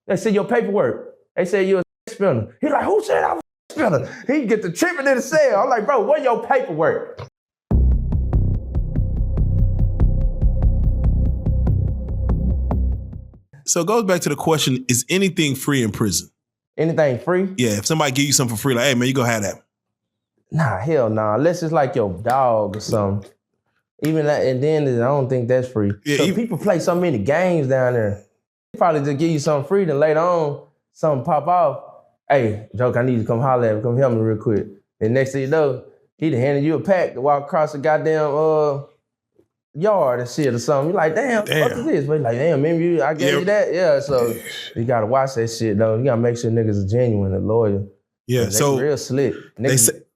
They said your paperwork. They said you're a sex offender. He like, who said I was a sex offender? He get the tripping in the cell. I'm like, bro, where your paperwork? So it goes back to the question, is anything free in prison? Anything free? Yeah, if somebody give you something for free, like, hey man, you go have that. Nah, hell nah. Unless it's like your dog or something. Even that, and then I don't think that's free. Yeah, so people play so many games down there. They probably just give you something free, then later on, something pop off. Hey, Joke, I need you to come holler at me, come help me real quick. And next thing you know, he done handed you a pack to walk across the goddamn yard and shit or something. You like, damn, what is this? But like, damn, remember I gave you that? Yeah, so you gotta watch that shit though. You gotta make sure niggas are genuine and loyal. Yeah, so real slick.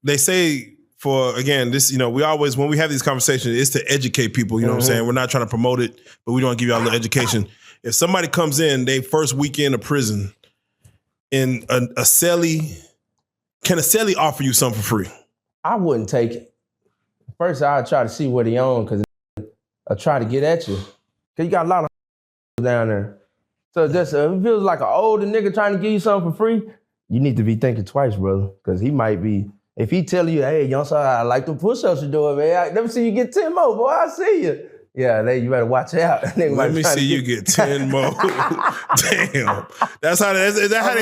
They say for, again, this, we always, when we have these conversations, it's to educate people, you know what I'm saying? We're not trying to promote it, but we don't give you all the education. If somebody comes in, they first weekend of prison, in a cellie, can a cellie offer you something for free? I wouldn't take it. First, I'd try to see what he on, because I try to get at you. Because you got a lot of down there. So just if it feels like an older nigga trying to give you something for free, you need to be thinking twice, brother. Because he might be, if he tell you, hey, young son, I like them push-ups you're doing, man. Let me see you get 10 more, boy. I see you. Yeah, you better watch out. Let me see you get 10 more. Damn. Is that how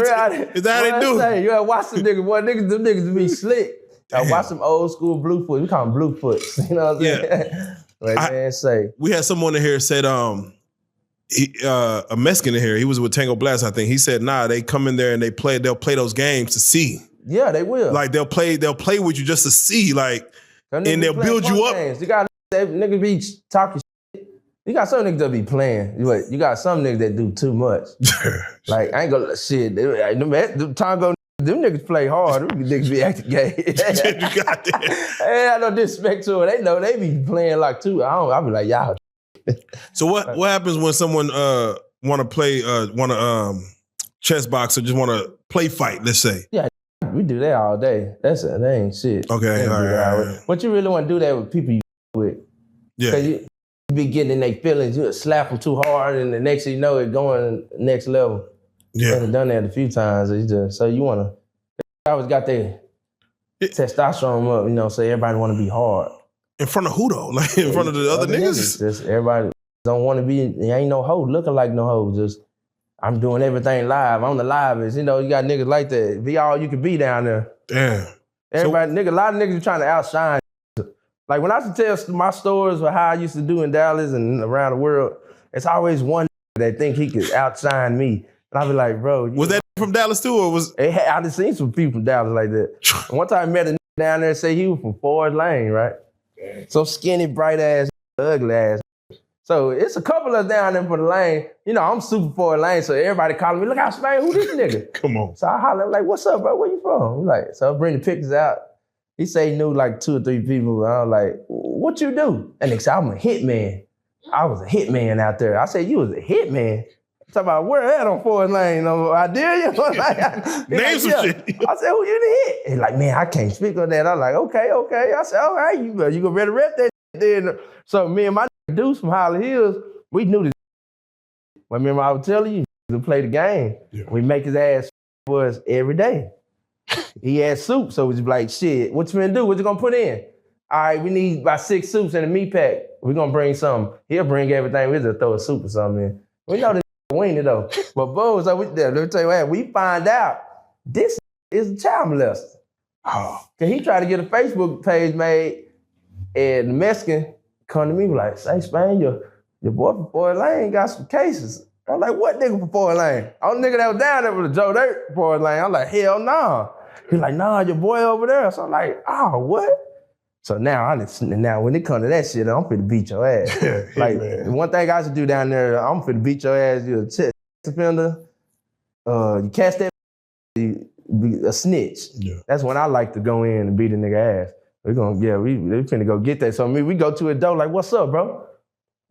they do it? You gotta watch them niggas, boy. Them niggas be slick. I watch them old school Bluefoots. We call them Bluefoots. You know what I'm saying? Yeah. Like, man, say. We had someone in here said, a Mexican in here, he was with Tango Blast, I think. He said, nah, they come in there and they'll play those games to see. Yeah, they will. Like they'll play with you just to see, like, and they'll build you up. Games. You got niggas be talking shit. You got some niggas that be playing. You got some niggas that do too much. Like, I ain't gonna shit. Them Tango, them niggas play hard. Them niggas be acting gay. You got that. Hey, I no disrespect to it. They know they be playing like too. I be like, y'all. So what happens when someone want to play chess box or just want to play fight? Let's say. Yeah, we do that all day. That ain't shit. Okay, all right. But you really want to do that with people you with? Yeah. Because you be getting in their feelings. You slap them too hard, and the next thing you know, it going next level. Yeah, I've done that a few times. So you want to. I always got their testosterone up. So everybody want to be hard. In front of who though? Like in front of the other niggas? Just everybody don't want to be, ain't no hoe looking like no hoe. Just, I'm doing everything live. I'm the livest. You got niggas like that. Be all you can be down there. Damn. Everybody, a lot of niggas trying to outshine. Like when I used to tell my stories of how I used to do in Dallas and around the world, it's always one that think he could outshine me. And I be like, bro. Was that from Dallas too, or was? I done seen some people from Dallas like that. One time I met a nigga down there and say he was from Forest Lane, right? Some skinny, bright ass, ugly ass. So it's a couple of us down there for the lane. I'm super Forest Lane, so everybody calling me, look out, Spain, who this nigga? Come on. So I holler, like, what's up, bro? Where you from? So I bring the pictures out. He say he knew like 2 or 3 people. I was like, what you do? And they said, I'm a hitman. I was a hitman out there. I said, you was a hitman? Talk about where at on Forest Lane? I dare you. Name some shit. I said, who you hit? He's like, man, I can't speak on that. I'm like, okay. I said, all right, you gonna better rep that then. So me and my dudes from Holly Hills, we knew this. But remember I was telling you, to play the game. Yeah. We make his ass for us every day. He had soup, so we was like, shit, what you gonna do? What you gonna put in? All right, we need about 6 soups in a meat pack. We're gonna bring some. He'll bring everything. We'll just throw a soup or something in. We know this wing it though. But boom, so let me tell you what, we find out this is a child molester. Oh. Cause he tried to get a Facebook page made, and the Mexican come to me like, say, Spain, your boy from Forest Lane got some cases. I'm like, what nigga from Forest Lane? Only nigga that was down there was a Joe Dirt from Forest Lane. I'm like, hell nah. He's like, nah, your boy over there. So I'm like, oh, what? So now when it comes to that shit, I'm finna beat your ass. Like, one thing I should do down there, I'm finna beat your ass. You're a sex offender. You catch that, you be a snitch. Yeah. That's when I like to go in and beat a nigga ass. We finna go get that. So we go to a door like, what's up, bro?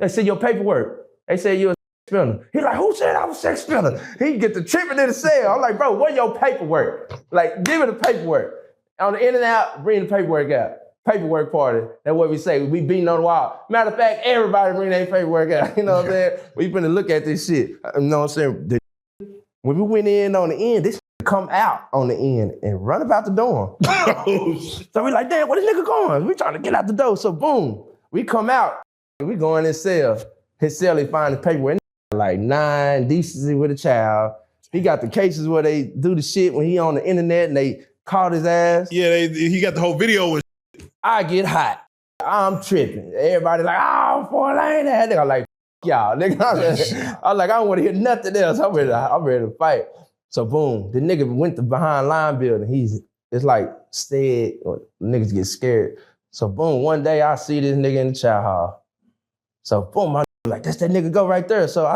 They say your paperwork. They say you're a sex offender. He like, who said I was a sex offender? He get the tripping in the cell. I'm like, bro, where your paperwork? Like, give me the paperwork. On the in and out, bring the paperwork out. Paperwork party. That's what we say. We beating on the wall. Matter of fact, everybody bring their paperwork out. You know what I'm saying? We finna look at this shit. You know what I'm saying? When we went in on the end, this come out on the end and run about the dorm. So we like, damn, where this nigga going? We trying to get out the door. So boom, we come out. We go in his cell. His cell, he find the paper. Like 9, decency with a child. He got the cases where they do the shit when he on the internet and they caught his ass. Yeah, he got the whole video. I get hot. I'm tripping. Everybody like, oh, 4 lane that. Nigga like, y'all. Nigga, I was like, I don't want to hear nothing else. I'm ready to fight. So boom, the nigga went to behind line building. It's like scared, or niggas get scared. So boom, one day I see this nigga in the child hall. So boom, I'm like, that's that nigga go right there. So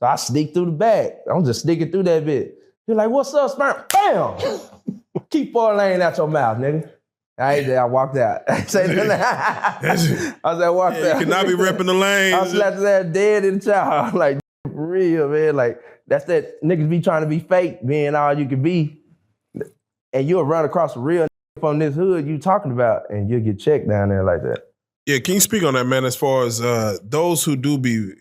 I sneak through the back. I'm just sneaking through that bit. He's like, what's up, sperm? Bam! Keep 4 lane out your mouth, nigga. I walked out. I said, I walked out. You cannot be repping the lane. I slapped his ass dead in the child. Like, for real, man. Like, that's that niggas be trying to be fake, being all you can be. And you'll run across a real nigga from this hood you talking about, and you'll get checked down there like that. Yeah, can you speak on that, man, as far as those who do be,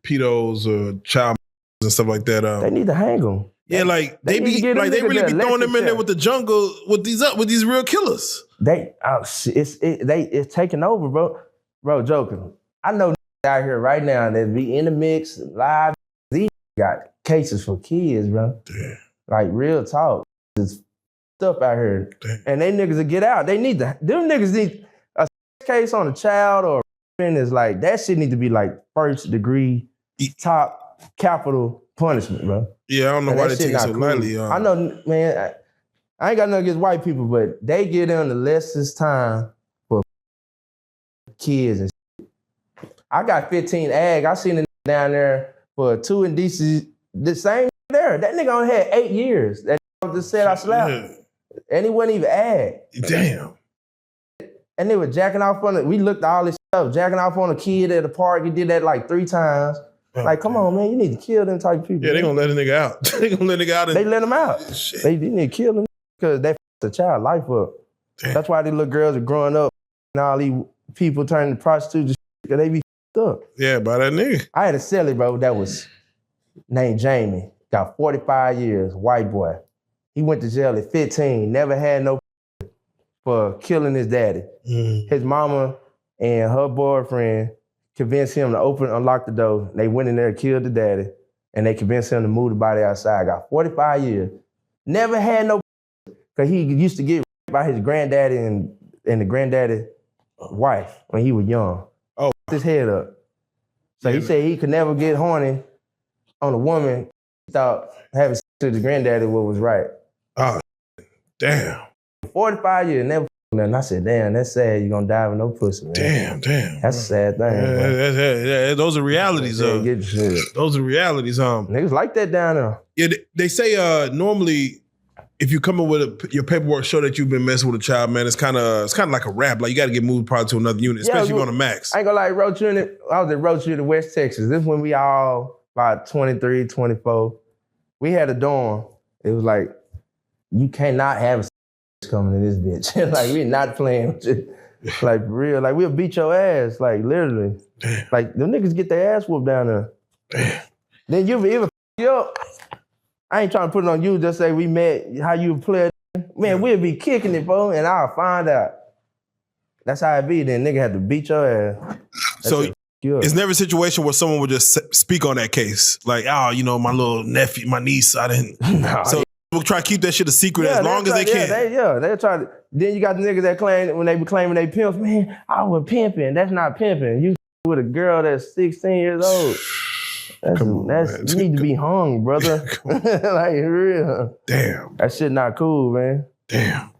pedos or child and stuff like that? They need to hang them. Yeah, like they really be throwing them in there with the jungle with these real killers. It's taking over, bro. Bro, joking. I know out here right now that be in the mix, live. These got cases for kids, bro. Damn. Like real talk. There's stuff out here. Damn. And they niggas will get out. Them niggas need a case on a child or is like, that shit need to be like 1st degree, top capital punishment, bro. Yeah, I don't know why they take it so lightly. I know, man, I ain't got nothing against white people, but they give them the lessest time for kids and shit. I got 15 ag. I seen a nigga down there for 2 indecent, the same there. That nigga only had 8 years. That nigga just said I slapped him. And he wasn't even ag. Damn. And they were jacking off on it. We looked at all this stuff, jacking off on a kid at the park. He did that like 3 times. Like, come on, man, you need to kill them type of people. Yeah, they gonna let a nigga out. They gonna let a nigga out. They let him out. Shit. They need to kill them because they the child life up. Damn. That's why these little girls are growing up and all these people turning to prostitutes because they be up. Yeah, by that nigga. I had a celly, bro, that was named Jamie. Got 45 years, white boy. He went to jail at 15, never had no for killing his daddy. His mama and her boyfriend convinced him to unlock the door. They went in there and killed the daddy, and they convinced him to move the body outside. Got 45 years. Never had no, because he used to get by his granddaddy and the granddaddy wife when he was young. Oh. His head up. So he said he could never get horny on a woman. He thought having sex with his granddaddy was right. Oh, damn. 45 years, never nothing. I said, damn, that's sad. You're gonna die with no pussy, man. Damn. That's a sad thing. Yeah, those are realities. Get shit. Those are realities. Niggas like that down there. Yeah, they say normally if you come in with your paperwork show that you've been messing with a child, man, it's kind of like a rap. Like you got to get moved probably to another unit, especially if you're on a max. I ain't gonna lie, Roach Unit. I was at Roach Unit, West Texas. This is when we all about 23, 24. We had a dorm. It was like you cannot have a coming to this bitch. Like, we're not playing with it. Like, for real. Like, we'll beat your ass. Like, literally. Damn. Like, them niggas get their ass whooped down there. Damn. Then you ever up. I ain't trying to put it on you, just say we met, how you play. Man, we'll be kicking it, bro, and I'll find out. That's how it be. Then nigga had to beat your ass. So it's never a situation where someone would just speak on that case. Like, oh, my little nephew, my niece, I didn't. No, so we'll try to keep that shit a secret as long as they can. They'll try to. Then you got the niggas that claim, when they be claiming they pimps, man, I was pimping. That's not pimping. You with a girl that's 16 years old. You need to be hung, brother. Like, real. Damn. That shit not cool, man. Damn.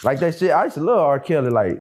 Like that shit, I used to love R. Kelly, like,